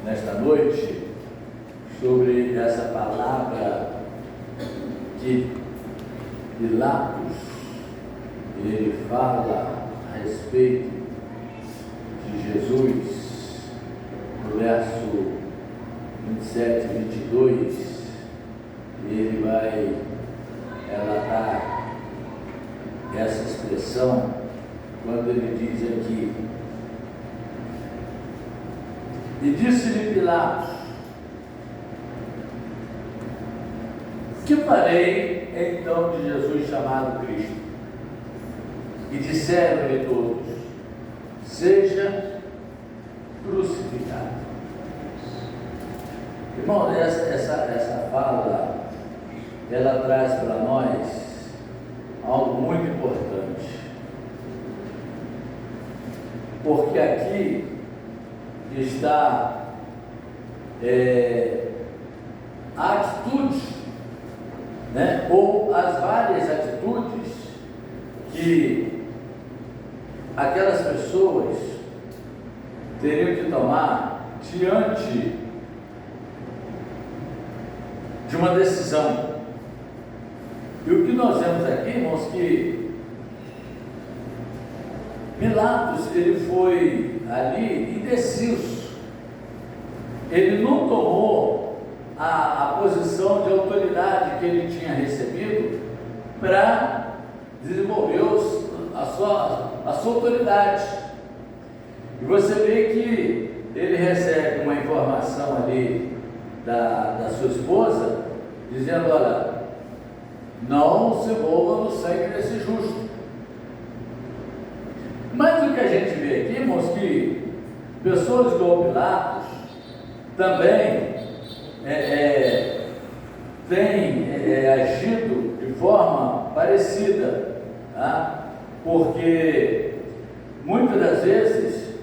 Nesta noite sobre essa palavra que Pilatos ele fala a respeito de Jesus no verso 27 e 22, ele vai relatar essa expressão quando ele diz aqui: e disse-lhe Pilatos: que farei então de Jesus chamado Cristo? E disseram-lhe todos: seja crucificado. Irmão, essa fala, ela traz para nós algo muito importante, porque aqui está a atitude, né? Ou as várias atitudes que aquelas pessoas teriam que tomar diante de uma decisão. E o que nós vemos aqui, irmãos, que Pilatos ele foi ali indeciso. Ele não tomou a posição de autoridade que ele tinha recebido para desenvolver a sua autoridade. E você vê que ele recebe uma informação ali da sua esposa, dizendo: olha, não se envolva no sangue desse justo. Mas o que a gente vê aqui, irmãos, que pessoas como Pilatos também têm agido de forma parecida, tá? Porque muitas das vezes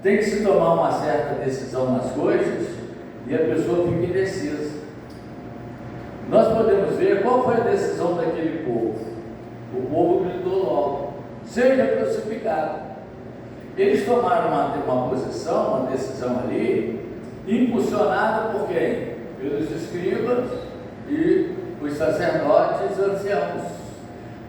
tem que se tomar uma certa decisão nas coisas e a pessoa fica indecisa. Nós podemos ver qual foi a decisão daquele povo. O povo gritou logo: seja crucificado. Eles tomaram uma posição, uma decisão ali, impulsionada por quem? Pelos escribas e os sacerdotes anciãos,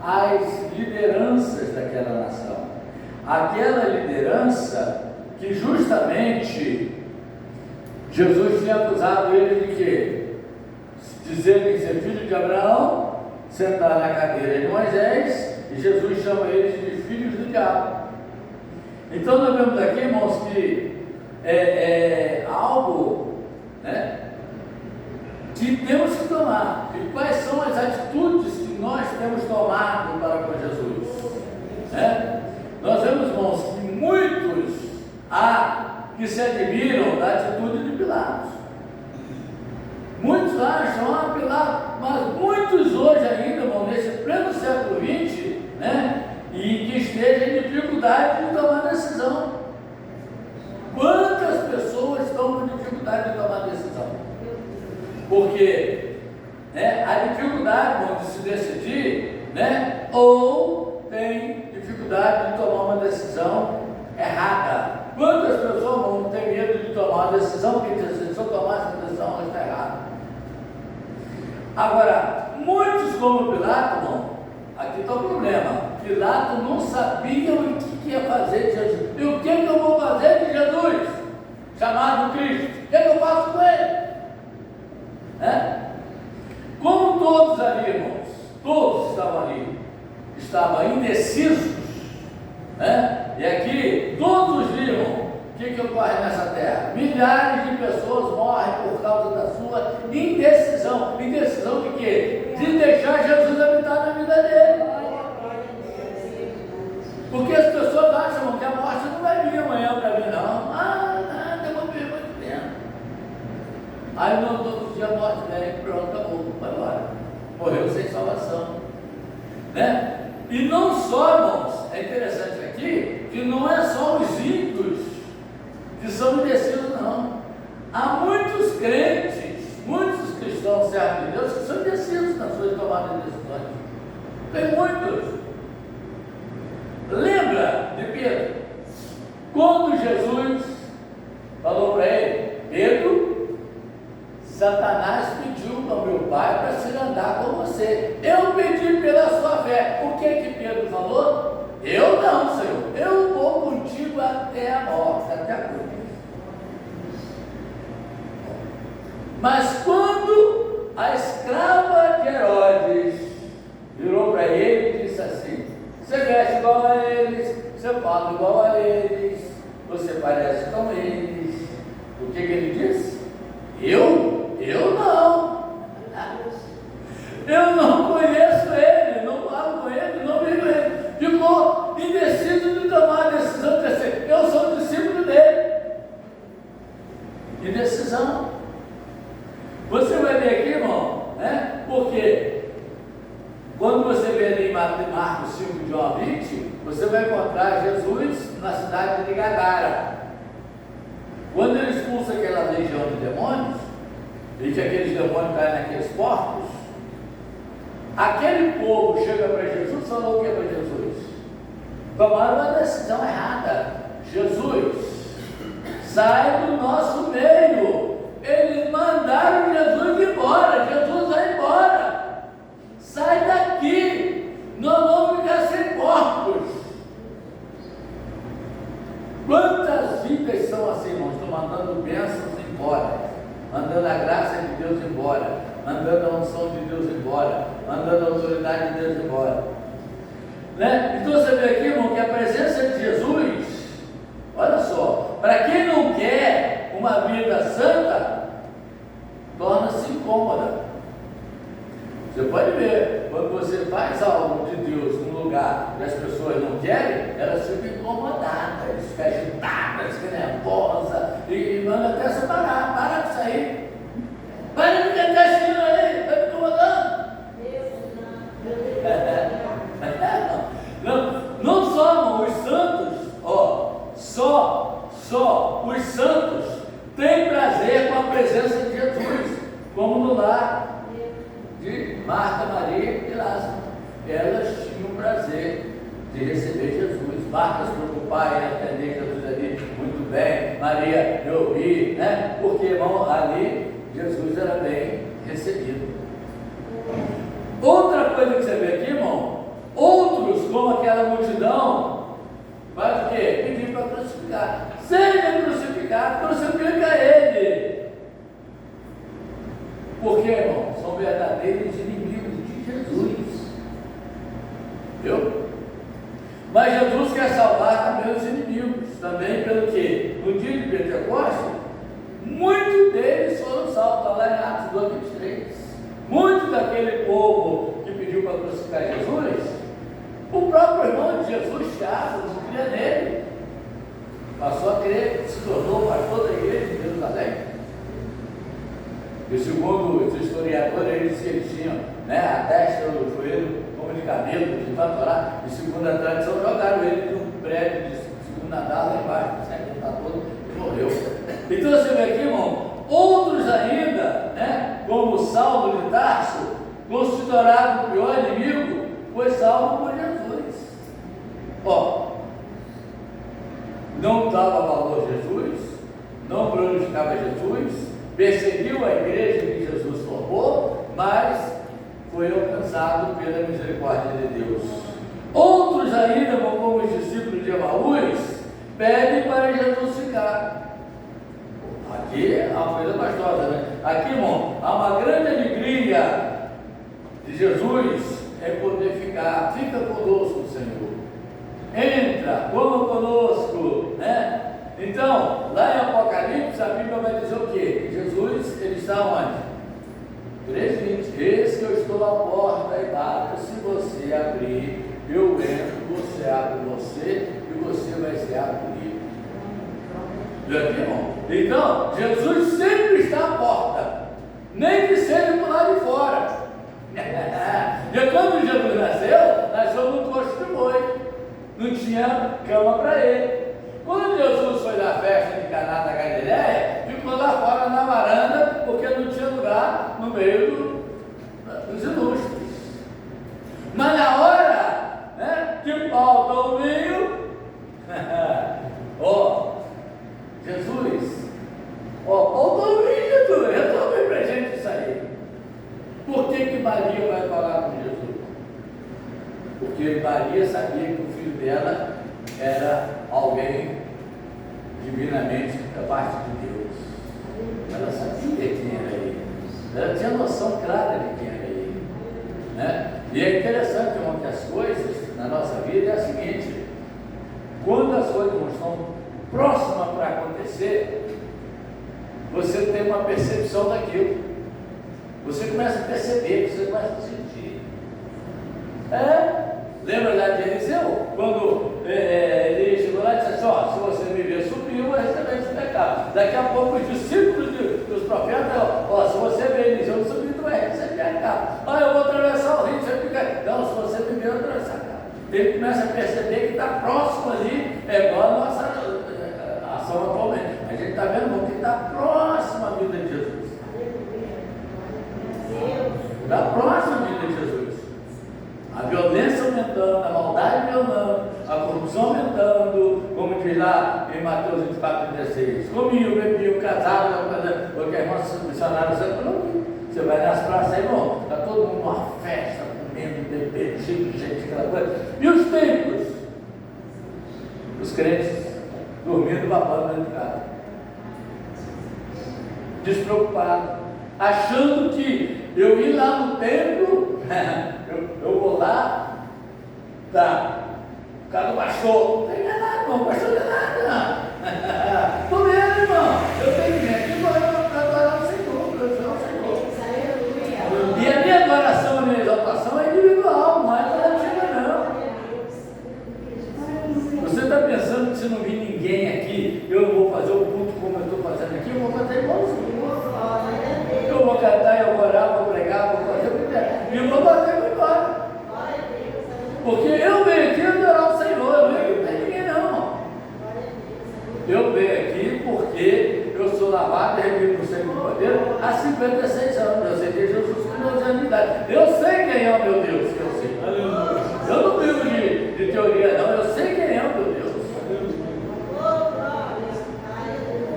as lideranças daquela nação. Aquela liderança que justamente Jesus tinha acusado ele de quê? Dizendo ser filho de Abraão, sentar na cadeira de Moisés, e Jesus chama eles de filhos do diabo. Então nós vemos aqui, irmãos, que é algo, né, que temos que tomar. E quais são as atitudes que nós temos tomado para com Jesus? Nós vemos, irmãos, que muitos há que se admiram da atitude de Pilatos. Muitos acham, Pilatos, mas muitos hoje ainda, irmão, nesse pleno século XX, né, e que esteja em dificuldade de tomar decisão. Quantas pessoas estão com dificuldade de tomar decisão? Porque a dificuldade, irmão, de se decidir, né, ou tem dificuldade de tomar uma decisão errada. Quantas pessoas não têm medo de tomar uma decisão, porque dizem: se eu tomar essa decisão, ela está errada. Agora, muitos como Pilatos, não. Aqui está o problema. Pilatos não sabia o que ia fazer de Jesus. E o que eu vou fazer de Jesus, chamado Cristo? O que eu faço com ele? Como todos ali, irmãos, todos estavam ali, estavam indecisos, e aqui todos viram o que ocorre nessa terra. Milhares de pessoas morrem por causa da sua indecisão. Indecisão de quê? De deixar Jesus habitar na vida dele. Porque as pessoas acham que a morte não vai vir amanhã para mim, não. Nada, eu vou ver muito tempo. Aí no outro dia a morte vem, pronto, acabou, vai embora. Morreu sem salvação. E não só, irmãos, é interessante aqui, que não é só os ímpios que são indecisos, não. Há muitos crentes, muitos cristãos servos de Deus, que são indecisos nas suas tomadas de decisões. Tem muitos. Lembra de Pedro? Quando Jesus falou Satanás pediu ao meu pai para se andar com você. Eu pedi pela sua fé. O que Pedro falou? Eu não, Senhor. Eu vou contigo até a morte, até a cruz. Mas quando a escrava de Herodes virou para ele e disse assim: você veste igual a eles, você fala igual a eles, você parece com eles. O que ele disse? Eu não. Eu não conheço ele, não falo com ele, não vivo ele. Ficou indeciso de tomar a decisão de dizer: eu sou discípulo dele. Indecisão. Você vai ver aqui, irmão, né? Porque quando você vê ali em Marcos 5, de 1 a 20, você vai encontrar Jesus na cidade de Gadara. Quando ele expulsa aquela legião de demônios, e que aqueles demônios caem naqueles porcos, aquele povo chega para Jesus e falou o que para Jesus? Tomaram uma decisão errada. Jesus, sai do nosso meio. Eles mandaram Jesus embora. Jesus vai embora. Sai daqui. Nós vamos ficar sem porcos. Quantas vidas são assim, irmãos? Estão mandando bênçãos embora, mandando a graça de Deus embora, mandando a unção de Deus embora, mandando a autoridade de Deus embora, né? Então você vê aqui, irmão, que a presença de Jesus, olha só, para quem não quer uma vida santa, torna-se incômoda. Você pode ver, quando você faz algo de Deus num lugar que as pessoas não querem, elas ficam incomodadas, ficam agitadas, ficam nervosas, e mandam até você parar com isso aí. Para de ficar castigo aí, está me incomodando. Não só os santos, só os santos têm prazer com a presença de Jesus, como no lar de Marta, Maria e Lázaro. Elas tinham prazer de receber Jesus. Marta se preocupar em atender Jesus ali, muito bem. Maria, eu ouvi, né? Porque, irmão, ali Jesus era bem recebido. Outra coisa que você vê aqui, irmão, outros, como aquela multidão, faz o quê? Pedir para crucificar. Seja crucificado, crucifica ele. Porque, irmão, são verdadeiros inimigos de Jesus. Viu? Mas Jesus quer salvar também os inimigos. Também pelo que? No dia de Pentecostes, muitos deles foram salvos. Está lá em Atos 2:23. Muitos daquele povo que pediu para crucificar Jesus, o próprio irmão de Jesus, Tiago, não cria nele. Passou a crer, se tornou pastor da igreja de Jerusalém. E segundo os historiadores, eles dizem que eles tinham, né, a testa e o joelho como de camelo, de tanto orar. E segundo a tradição, jogaram ele num prédio de segundo andar lá embaixo, certo? Está todo e morreu. Então você vê aqui, irmão, outros ainda, né, como Saulo de Tarso, considerado o pior inimigo, foi salvo por Jesus. Não dava valor a Jesus, não glorificava Jesus, perseguiu a igreja que Jesus formou, mas foi alcançado pela misericórdia de Deus. Outros ainda, como os discípulos de Emaús, pedem para Jesus ficar. Aqui é uma coisa gostosa, né? Aqui, irmão, há uma grande alegria de Jesus em poder ficar. Fica conosco, Senhor. Entra, coma conosco, né? Então, lá em Apocalipse, a Bíblia vai dizer o quê? Jesus, ele está onde? 3:20. Eis que eu estou à porta e bato. Se você abrir, eu entro, você abre você e você vai ser acolhido. Viu aqui, irmão? Então, Jesus sempre está à porta, nem que seja por lá de fora. E quando Jesus nasceu no coxo de boi, não tinha cama para ele. Quando Jesus foi na festa de Caná da Galileia, ficou lá fora na varanda, porque não tinha lugar no meio dos ilustres. Mas na hora, né, que falta o vinho, Jesus, falta o vinho, Jesus, resolve pra gente. porque Maria sabia que o filho dela era alguém divinamente da parte de Deus. Ela sabia quem era ele. Ela tinha noção clara de quem era ele. Né? E é interessante, irmão, que as coisas na nossa vida é a seguinte: quando as coisas não estão próximas para acontecer, você tem uma percepção daquilo. Você começa a perceber, você começa a sentir. Lembra lá de Eliseu? Quando ele chegou lá e disse assim: ó, se você me ver subir, eu vou receber esse pecado. Daqui a pouco os discípulos dos profetas, ó, se você ver Eliseu subir, tu vai receber pecado. Eu vou atravessar o rio, você fica. Não, se você me ver, eu vou atravessar o rio. Ele começa a perceber que está próximo ali, igual a nossa ação atualmente. A gente está vendo que está próximo à vida de Jesus. Está próximo à vida de Jesus. A violência aumentando, a maldade aumentando, a corrupção aumentando, como diz lá em Mateus 24:16. Comiam, bebiam, casaram, porque a irmã missionária sempre falou. Você vai nas praças aí, irmão, está todo mundo numa festa, comendo, bebendo, cheio de gente, aquela coisa. E os templos? Os crentes dormindo, babando dentro de casa. Despreocupado, achando que eu ir lá no templo, eu vou lá, tá, o cara baixou, não tem nada, irmão, baixou de nada. Tô vendo, irmão, eu tenho gente para adorar o Senhor, para adorar o Senhor. E a minha adoração, a minha exaltação é individual, não é coletiva, não. Você está pensando que se não vir ninguém aqui, eu não vou fazer o culto como eu estou fazendo aqui, eu vou fazer igualzinho. Eu vou cantar, eu vou orar, vou pregar, vou fazer o que der. E eu vou bater e vou embora. Porque eu venho aqui adorar o Senhor, eu venho aqui não tem ninguém não. Eu venho aqui porque eu sou lavado e remido no sangue do Cordeiro há 56 anos. Eu sei que Jesus com 12 anos de idade. Eu sei quem é o meu Deus, que eu sei. Eu não vivo de teoria não, eu sei quem é o meu Deus.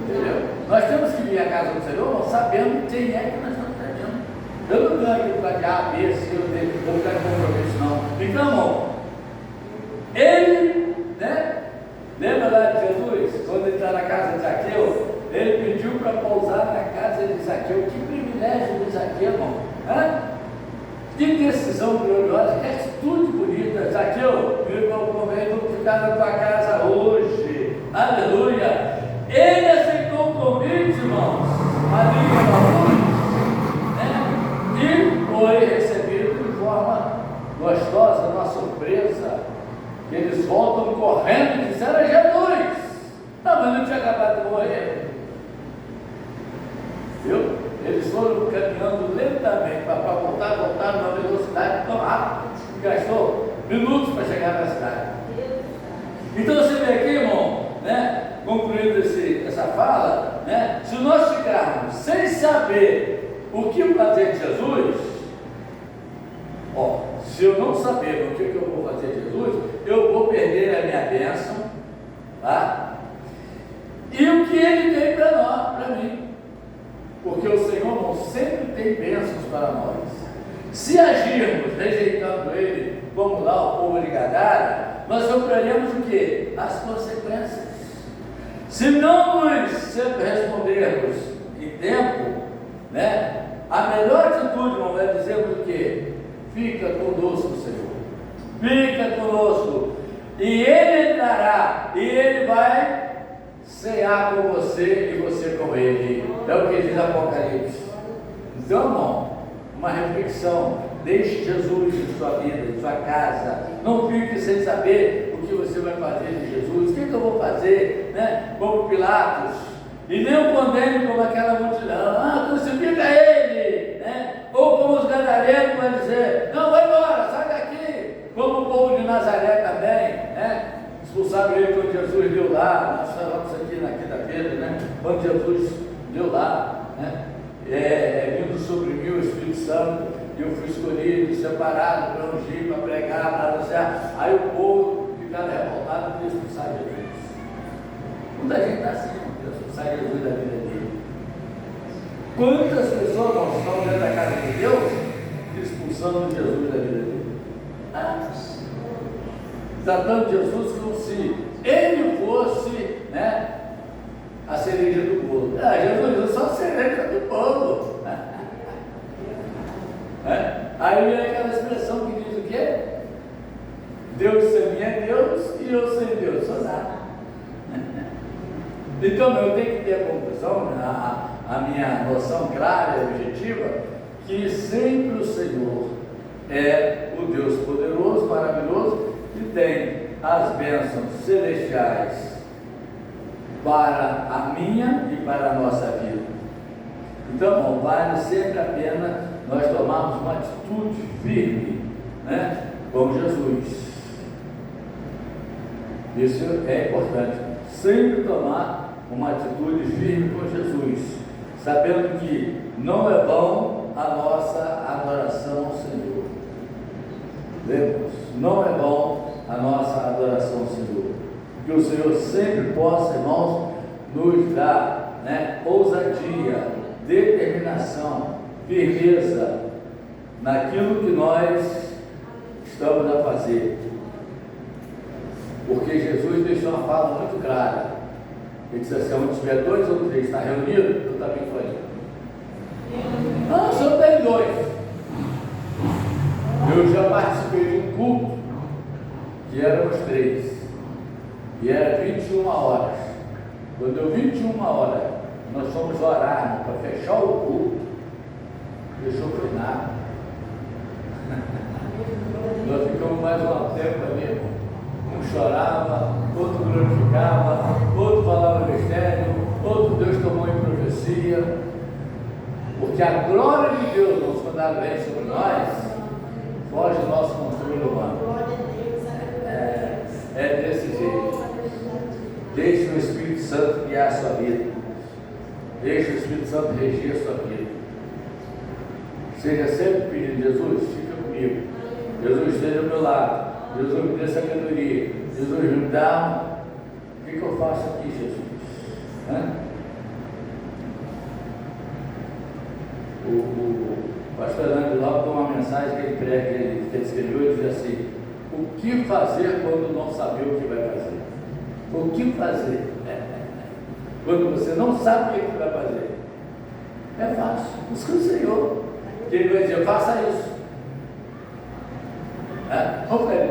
Entendeu? Nós temos que vir à casa do Senhor sabendo quem é que nós estamos trazendo. Eu não venho aqui por causa de A, B, C, eu não quero compromisso não. Então, irmão, ele, né? Lembra lá de Jesus, quando ele está na casa de Zaqueu, ele pediu para pousar na casa de Zaqueu. Que privilégio de Zaqueu, irmão. Que decisão gloriosa, que atitude bonita. Zaqueu, eu convido ficar na tua casa hoje. Aleluia. Ele aceitou o convite, irmãos, ali né? E foi recebido de forma gostosa, uma surpresa. Eles voltam correndo e disseram: Jesus! Não, mas não tinha acabado de morrer. Viu? Eles foram caminhando lentamente para voltar numa velocidade tão rápida que gastou minutos para chegar na cidade. Então você vê aqui, irmão, né? Concluindo essa fala, né? Se nós ficarmos sem saber o que fazer de Jesus, se eu não saber o que eu vou fazer de Jesus, eu vou perder a minha bênção, tá? E o que Ele tem para nós, para mim, porque o Senhor não sempre tem bênçãos para nós. Se agirmos rejeitando Ele, como lá o povo de Gadara, nós sofreremos o quê? As consequências. Se não nos respondermos em tempo, né? A melhor atitude, irmão, vai dizermos o quê? Fica conosco, Senhor. Fica conosco. E Ele entrará, e Ele vai cear com você e você com Ele. É o que diz Apocalipse. Então, irmão, uma reflexão. Deixe Jesus em sua vida, em sua casa. Não fique sem saber o que você vai fazer de Jesus. O que eu vou fazer, né? Como Pilatos. E nem o condene como aquela multidão. Crucifica ele, né? Ou como os gadarenos vão dizer: não, vai embora, sai daqui. Como o povo de Nazaré também, né? Expulsaram ele quando Jesus deu lá. Nós falamos aqui na quinta-feira, né? Quando Jesus deu lá, né? Vindo sobre mim o Espírito Santo. Eu fui escolhido, separado para ungir, para pregar, para anunciar. Aí o povo ficava revoltado por expulsar Jesus. Muita gente está assim, para expulsar Jesus da vida dele. Quantas pessoas não estão dentro da casa de Deus expulsando Jesus da vida dele? tratando Jesus como se ele fosse, né, a cereja do bolo. Jesus, eu sou a cereja do bolo. Aí vem aquela expressão que diz o quê? Deus sem mim é Deus e eu sem Deus sou nada. Então eu tenho que ter a conclusão, a minha noção clara e objetiva, que sempre o Senhor é o Deus poderoso, maravilhoso, que tem as bênçãos celestiais para a minha e para a nossa vida. Então, vale sempre a pena nós tomarmos uma atitude firme, né, com Jesus. Isso é importante, sempre tomar uma atitude firme com Jesus, sabendo que não é bom a nossa adoração ao Senhor. Lembra? Não é bom a nossa adoração ao Senhor. Que o Senhor sempre possa, irmãos, nos dar, né, ousadia, determinação, firmeza naquilo que nós estamos a fazer. Porque Jesus deixou uma fala muito clara. Ele disse assim: onde tiver 2 ou 3 está reunido, eu também estou ali. Não, só tem 2. Eu já participei de um culto que éramos 3 e era 21 horas. Quando deu 21 horas, nós fomos orar para fechar o culto. Deixou foi nada. Nós ficamos mais um tempo ali. Um chorava, outro glorificava, outro falava mistério, outro Deus tomou em profecia. Porque a glória de Deus, quando ela vem sobre nós, foge do nosso controle humano. É desse jeito. Deixe o Espírito Santo guiar a sua vida. Deixe o Espírito Santo regir a sua vida. Seja sempre pedindo: Jesus, fica comigo. Jesus, esteja ao meu lado. Jesus, me dê sabedoria. Jesus, me dá. O que eu faço aqui, Jesus? O pastor Hernando Lopes tem uma mensagem que ele prega, que ele escreveu, e diz assim: o que fazer quando não saber o que vai fazer? O que fazer? Quando você não sabe o que vai fazer? É fácil, busca o Senhor. Que ele vai dizer: faça isso. Vamos ver,